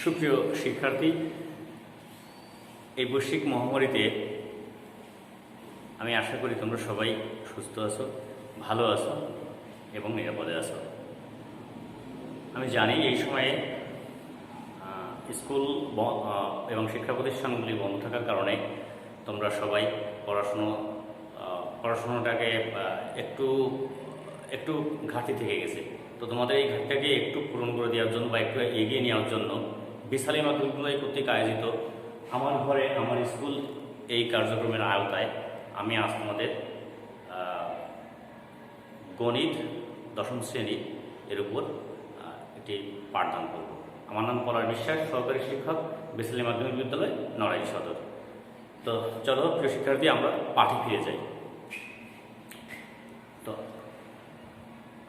সুপ্রিয় শিক্ষার্থী, এই বৈশ্বিক মহামারীতে আমি আশা করি তোমরা সবাই সুস্থ আছো, ভালো আছো এবং নিরাপদে আছো। আমি জানি এই সময়ে স্কুল এবং শিক্ষা প্রতিষ্ঠানগুলি বন্ধ থাকার কারণে তোমরা সবাই পড়াশোনাটাকে একটু একটু ঘাটতি থেকে গেছে। তো তোমাদের এই ঘাটতিটাকে একটু পূরণ করে দেওয়ার জন্য বা একটু এগিয়ে নেওয়ার জন্য বিশালী মাধ্যমিক কর্তৃক আয়োজিত আমার ঘরে আমার স্কুল এই কার্যক্রমের আওতায় আমি আজ তোমাদের গণিত দশম শ্রেণী এর উপর একটি পাঠদান করব। আমার নাম পলাশ বিশ্বাস, সহকারী শিক্ষক, বিশালী মাধ্যমিক বিদ্যালয়, নড়াইল সদর। তো চলো প্রিয় শিক্ষার্থী, আমরা পাঠে ফিরে যাই। তো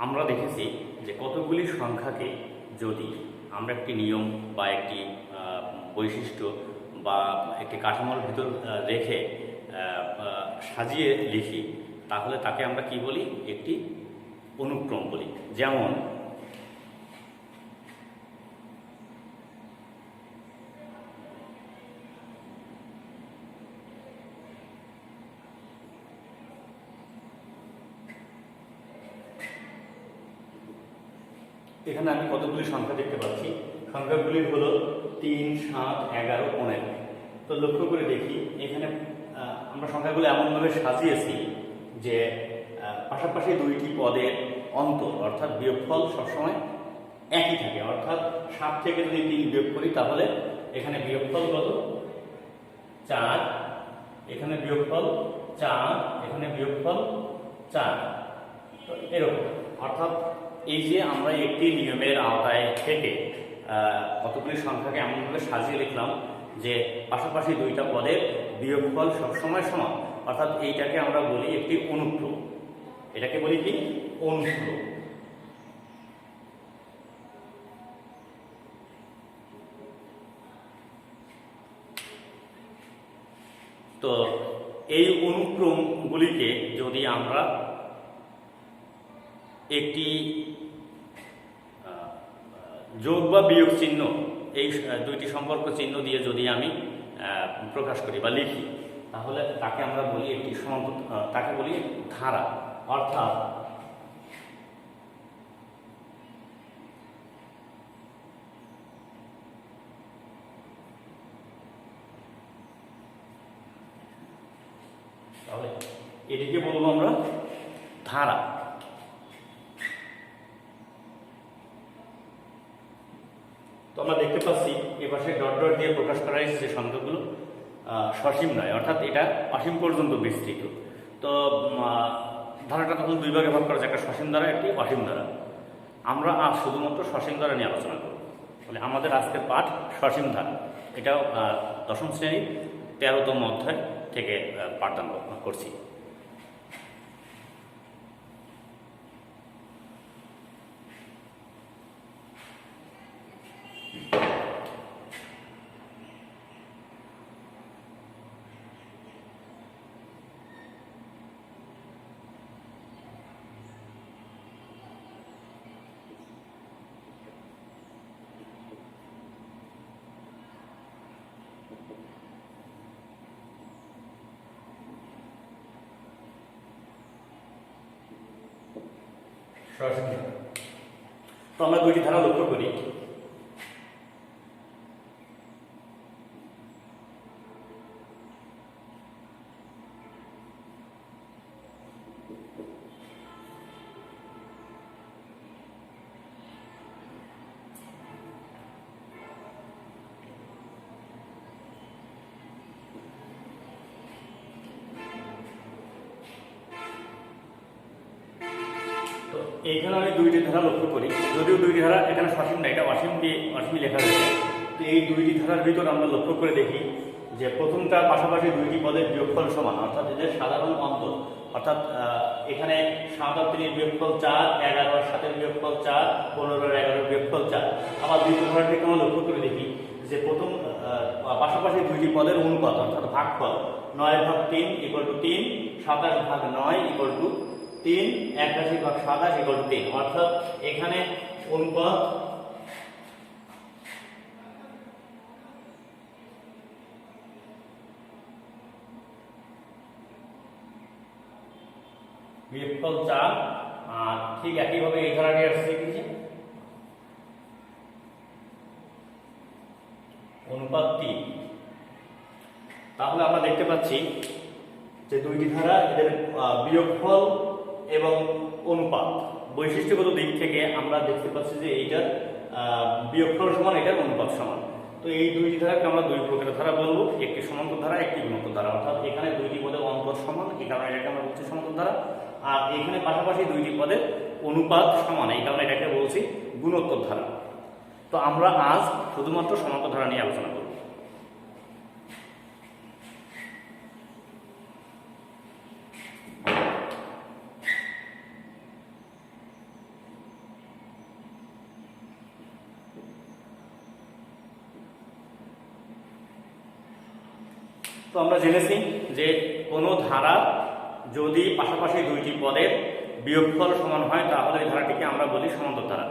আমরা দেখেছি যে কতগুলি সংখ্যাকে যদি আমরা একটি নিয়ম বা একটি বৈশিষ্ট্য বা একটি কাঠামোর ভিতর রেখে সাজিয়ে লিখি, তাহলে তাকে আমরা কি বলি? একটি অনুক্রম বলি। যেমন এখানে আমি কতগুলি সংখ্যা দেখতে পাচ্ছি। সংখ্যাগুলি হলো 3, 7, 11, 15। তো লক্ষ্য করে দেখি, এখানে আমরা সংখ্যাগুলো এমনভাবে সাজিয়েছি যে পাশাপাশি দুইটি পদের অন্তর অর্থাৎ বিয়োগফল সবসময় একই থাকে। অর্থাৎ 7 থেকে যদি 3 বিয়োগ করি তাহলে এখানে বিয়োগফল কত? 4, এখানে বিয়োগফল 4, এখানে বিয়োগফল 4। তো এরকম অর্থাৎ এই যে আমরা একটি নিয়মের আওতায় থেকে কতগুলি সংখ্যাকে এমনভাবে সাজিয়ে লিখলাম যে পাশাপাশি দুইটা পদের বিয়োগফল সবসময় সমান, অর্থাৎ এইটাকে আমরা বলি একটি অনুক্রম। এটাকে বলি কি? অনুক্রম। তো এই অনুক্রমগুলিকে যদি আমরা একটি যোগ বা বিয়োগ চিহ্ন, এই দুইটি সম্পর্ক চিহ্ন দিয়ে যদি আমি প্রকাশ করি বা লিখি, তাহলে তাকে আমরা বলি একটি তাকে বলি ধারা। অর্থাৎ তাহলে এটিকে বলবো আমরা ধারা। তো আমরা দেখতে পাচ্ছি এপাশে ডট ডট দিয়ে প্রকাশ করা হয়েছে যে সংখ্যাগুলো সসীম নয়, অর্থাৎ এটা অসীম পর্যন্ত বিস্তৃত। তো ধারাটা তখন দুই ভাগে ভাগ করা যায়, একটা সসীম ধারা, একটি অসীম ধারা। আমরা আজ শুধুমাত্র সসীম ধারা নিয়ে আলোচনা করব। তাহলে আমাদের আজকের পাঠ সসীম ধারা। এটাও দশম শ্রেণীর 13তম অধ্যায় থেকে পাঠদান করছি। তো আমরা দুইটি ধারা লক্ষ্য করি। এইখানে আমি দুইটি ধারা লক্ষ্য করি, যদিও দুইটি ধারা এখানে সসীম না, এটা অসীম দিয়ে অসীমই লেখা হয়েছে। তো এই দুইটি ধারার ভিতর আমরা লক্ষ্য করে দেখি যে প্রথমটা পাশাপাশি দুইটি পদের বিয়োগফল সমান, অর্থাৎ এদের সাধারণ অন্তর। অর্থাৎ এখানে 7 আর 3 বিয়োগফল 4, 11 আর 7 বিয়োগফল 4, 15 আর 11 বিয়োগফল 4। আবার দ্বিতীয় ধারাটিকে আমরা লক্ষ্য করে দেখি যে প্রথম পাশাপাশি দুইটি পদের অনুপাত অর্থাৎ ভাগফল 9/3 = 3, 27/9 = 3, 81/27 = 3। অর্থাৎ এখানে অনুপাত বিয়োগফল 4। আর ঠিক একইভাবে এই ধারাটি আসছে কি যে অনুপাত 3। তাহলে আমরা দেখতে পাচ্ছি যে দুইটি ধারা এদের বিয়োগফল এবং অনুপাত বৈশিষ্ট্যগত দিক থেকে আমরা দেখতে পাচ্ছি যে এইটার বিয়োগফল সমান, এটার অনুপাত সমান। তো এই দুইটি ধারাকে আমরা দুই প্রকারের ধারা বলবো, একটি সমান্তর ধারা, একটি গুণোত্তর ধারা। অর্থাৎ এখানে দুইটি পদের অনুপাত সমান, এই কারণে এটাকে আমরা বলছি সমান্তর ধারা। আর এখানে পাশাপাশি দুইটি পদের অনুপাত সমান, এই কারণে এটাকে বলছি গুণোত্তর ধারা। তো আমরা আজ শুধুমাত্র সমান্তর ধারা নিয়ে আলোচনা করব। তো আমরা জেনেছি যে কোনো ধারা যদি পাশাপাশি দুইটি পদের বিয়োগফল সমান হয় তাহলে এই ধারাটিকে আমরা বলি সমান্তর ধারা।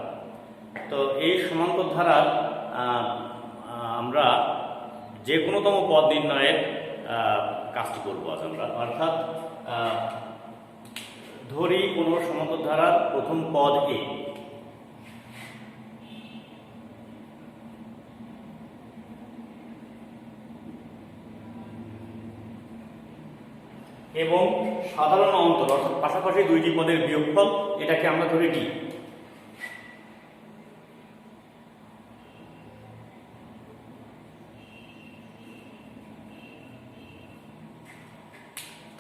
তো এই সমান্তর ধারার আমরা যে কোনোতম পদ নির্ণয়ের কাজটি করব আজ আমরা। অর্থাৎ ধরি কোনো সমান্তর ধারার প্রথম পদ এ, এবং সাধারণ অন্তর অর্থাৎ পাশাপাশি দুইটি পদের বিয়োগফল, এটাকে আমরা ধরে ডি।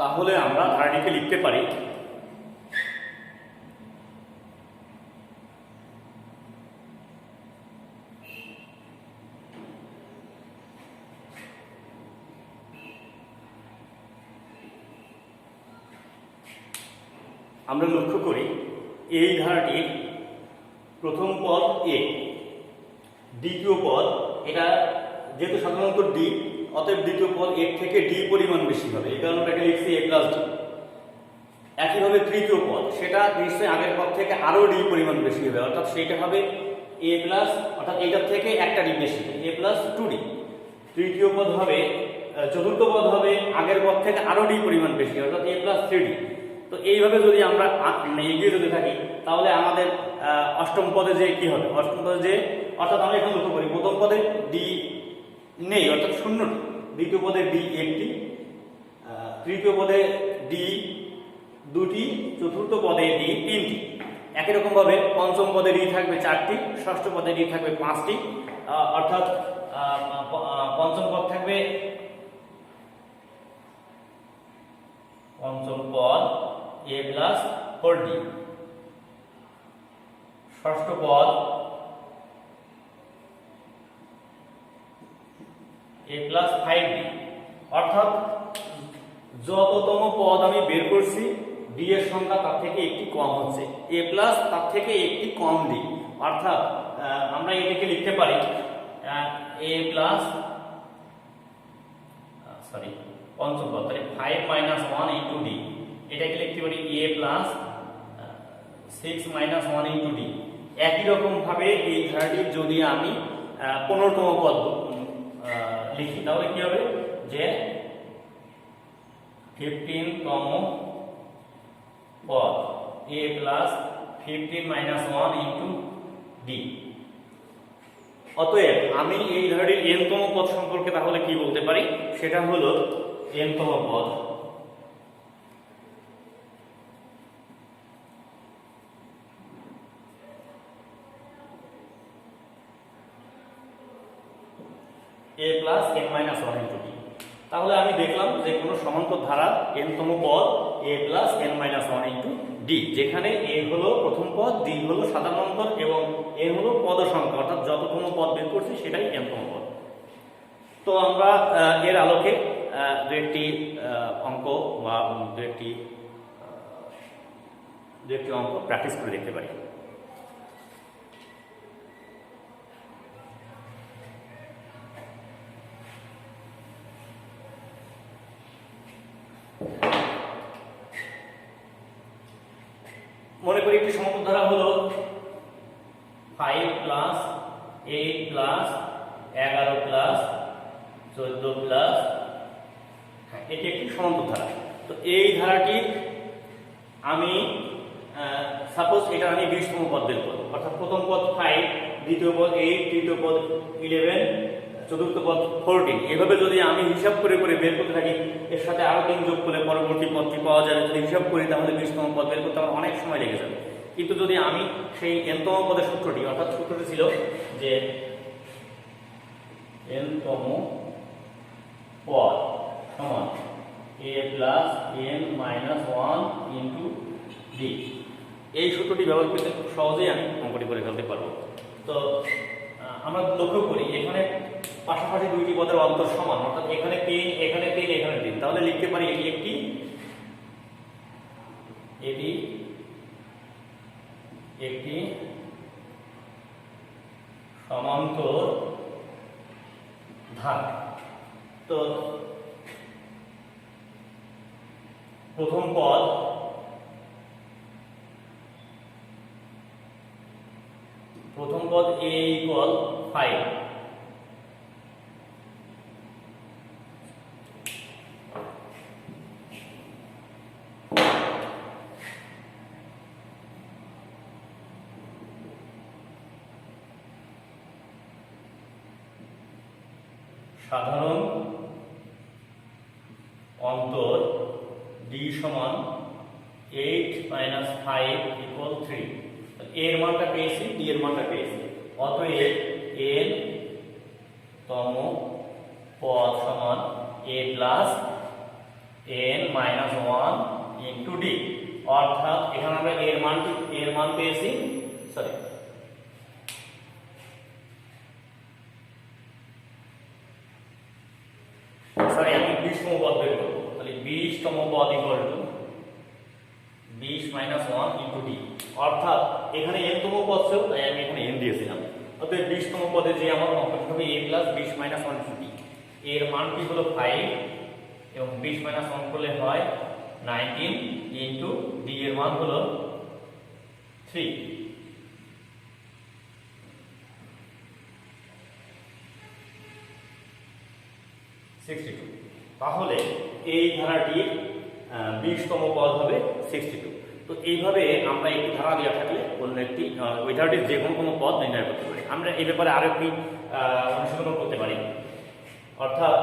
তাহলে আমরা ধারাটিকে লিখতে পারি আমরা লক্ষ্য করি এই ধারাটির প্রথম পদ এ, দ্বিতীয় পদ এটা যেহেতু সাধারণত ডি, অতএব দ্বিতীয় পদ এর থেকে ডি পরিমাণ বেশি হবে, এই কারণে এটাকে লিখছি এ প্লাস ডি। একইভাবে তৃতীয় পদ সেটা নিশ্চয়ই আগের পদ থেকে আরও ডি পরিমাণ বেশি হবে, অর্থাৎ সেইটা হবে এ প্লাস, অর্থাৎ এইটার থেকে একটা ডি বেশি, এ প্লাস 2d। তৃতীয় পদ হবে, চতুর্থ পদ হবে আগের পদ থেকে আরও ডি পরিমাণ বেশি, অর্থাৎ এ প্লাস 3d। তো এইভাবে যদি আমরা এগিয়ে যেতে থাকি তাহলে আমাদের অষ্টম পদে যে কি হবে, অষ্টম পদে যে অর্থাৎ আমরা এখন লক্ষ্য করি প্রথম পদে ডি নেই অর্থাৎ 0টি, দ্বিতীয় পদে ডি 1টি, তৃতীয় পদে ডি 2টি, চতুর্থ পদে ডি 3টি। একই রকম ভাবে পঞ্চম পদে ডি থাকবে 4টি, ষষ্ঠ পদে ডি থাকবে 5টি, অর্থাৎ পঞ্চম পদ থাকবে, পঞ্চম পদ এ প্লাস 4d, ষষ্ঠ পদ এ প্লাস 5d। অর্থাৎ যততম পদ আমি বের করছি ডি এর সংখ্যা তার থেকে একটি কম হচ্ছে, এ প্লাস তার থেকে একটি কম ডি। অর্থাৎ আমরা এটাকে লিখতে পারি এ প্লাস পঞ্চম পদ 5 মাইনাস 1 ইন্টু ডি, এটাকে লিখতে পারি এ প্লাস 6 মাইনাস 1 ইন্টু ডি। একই রকম ভাবে এই ধারাটির যদি আমি 15তম পদ লিখি তাহলে কি হবে যে 15তম পদ এ প্লাস 15 মাইনাস 1 ইন্টু ডি। অতএব আমি এই ধারাটির n-তম পদ সম্পর্কে তাহলে কি বলতে পারি, সেটা হলো n-তম পদ a plus n minus 1 into D. তাহলে আমি দেখলাম যে কোনো সমান্তর ধারা n-তম পদ a plus n minus 1 into D, যেখানে a হলো প্রথম পদ, d হলো সাধারণ অন্তর এবং n হলো পদ সংখ্যা, অর্থাৎ যততম পদ বের করছি সেটাই n-তম পদ। তো আমরা এর আলোকে দু একটি অঙ্ক বা দু একটি অঙ্ক প্র্যাকটিস করে দেখতে পারি। মনে করি একটি সমান্তর ধারা হলো 5 প্লাস 8 প্লাস 11 প্লাস 14 প্লাস, এটি একটি সমান্তর ধারা। তো এই ধারাটি আমি সাপোজ এটা আমি 20তম পদ বের করব, অর্থাৎ প্রথম পদ 5, দ্বিতীয় পদ 8, তৃতীয় পদ 11, চতুর্থ পদ 14। এভাবে যদি আমি হিসাব করে করে বের করতে থাকি, এর সাথে আরো 3 যোগ করলে পরবর্তী পদটি পাওয়া যাবে। যদি হিসাব করি তাহলে 20তম পদ বের করতে আমার অনেক সময় লেগে যাবে। কিন্তু যদি আমি সেই nতম পদের সূত্রটি, অর্থাৎ সূত্রটি ছিল যে nতম পদ সমান a plus n minus 1 into d, এই সূত্রটি ব্যবহার করতে খুব সহজেই আমি অঙ্কটি করে ফেলতে পারবো। তো আমরা লক্ষ্য করি এখানে পাশাপাশি দুইটি পদের অন্তর সমান, অর্থাৎ এখানে 3, এখানে 3, এখানে 3। তাহলে লিখতে পারি এটি একটি সমান্তর ধারা। তো প্রথম পদ a ইকুয়াল 5, সাধারণ অন্তর d সমান 8 মাইনাস 5 ইকুয়াল 3। এর মানটা পেয়েছি, d এর মানটা পেয়েছি। অতএব n তম পদ সমান a plus n minus 1 into d, অর্থাৎ এখানে আমরা এর মান পেয়েছি, সরি আমি 20তম পদ বের করবো। তাহলে 20তম পদ equal to 20 minus 1 into d, অর্থাৎ এখানে nতম পদ ছিল তাই আমি এখানে n দিয়েছিলাম। অতএব 20তম পদে যে আমার অঙ্কটি হবে a plus 20 minus 1 into d, এর মানটি হলো 5 এবং 20 মাইনাস 1 করলে হয় 19 ইন্টু d এর মান হলো 3। তাহলে এই ধারাটির 20তম পদ হবে 62। তো এইভাবে আমরা একটি ধারা দেওয়া থাকলে অন্য একটি ওই ধারাটির যে কোনো পদ নির্ণয় করতে পারি। আমরা এই ব্যাপারে আরো একটি অনুশীলন করতে পারি, অর্থাৎ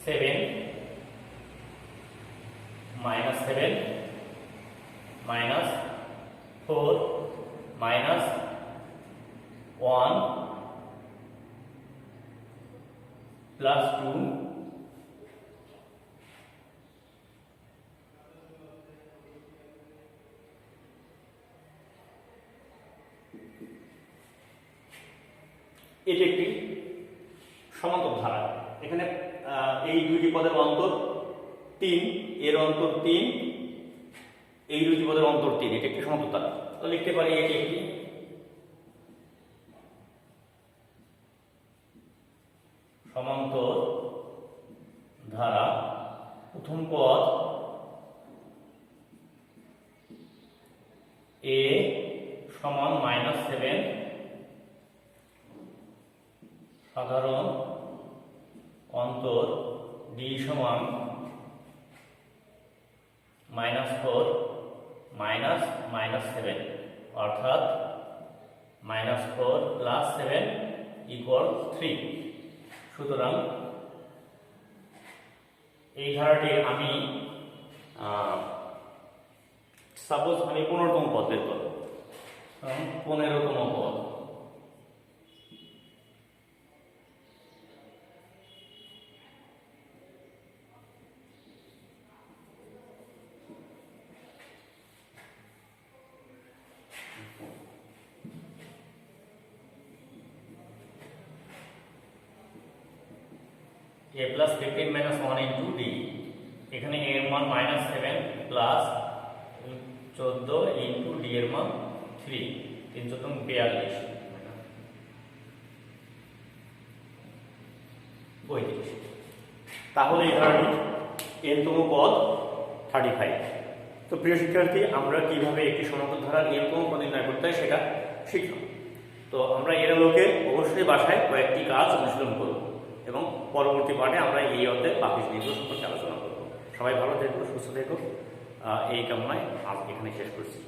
seven minus 7 minus 4 minus 1 plus 2 এটি একটি সমান্তর ধারা। এখানে এই দুইটি পদের অন্তর 3, এর অন্তর 3, এই দুইটি পদের অন্তর 3, এটি একটি সমান্তর ধারা। তো লিখতে পারি এটি একটি সমান্তর ধারা। প্রথম পদ a সমান মাইনাস 7, সাধারণ অন্তর d সমান -4 মাইনাস -7, অর্থাৎ -4 প্লাস 7 ইকুয়াল 3। সুতরাং এই ধারাটির আমি সাপোজ আমি 15তম পদ বের করব, 15তম পদ a plus 15 minus 1 into d, এখানে a এর মান -7 প্লাস 14 ইন্টু d এর মান 3, 3 14 42 35। তাহলে এই ধারাটির n তম পদ 35। তো প্রিয় শিক্ষার্থী, আমরা কিভাবে একটি সমান্তর ধারার n তম পদ নির্ণয় করতে হয় সেটা শিখলাম। তো আমরা এর আলোকে অবশ্যই বাসায় কয়েকটি কাজ অনুশীলন করব এবং পরবর্তী পার্টে আমরা এই অধ্যায়ে বাকি জিনিসগুলো সম্পর্কে আলোচনা করব। সবাই ভালো থেকো, সুস্থ থেকো, এই কামনায় আজ এখানে শেষ করছি।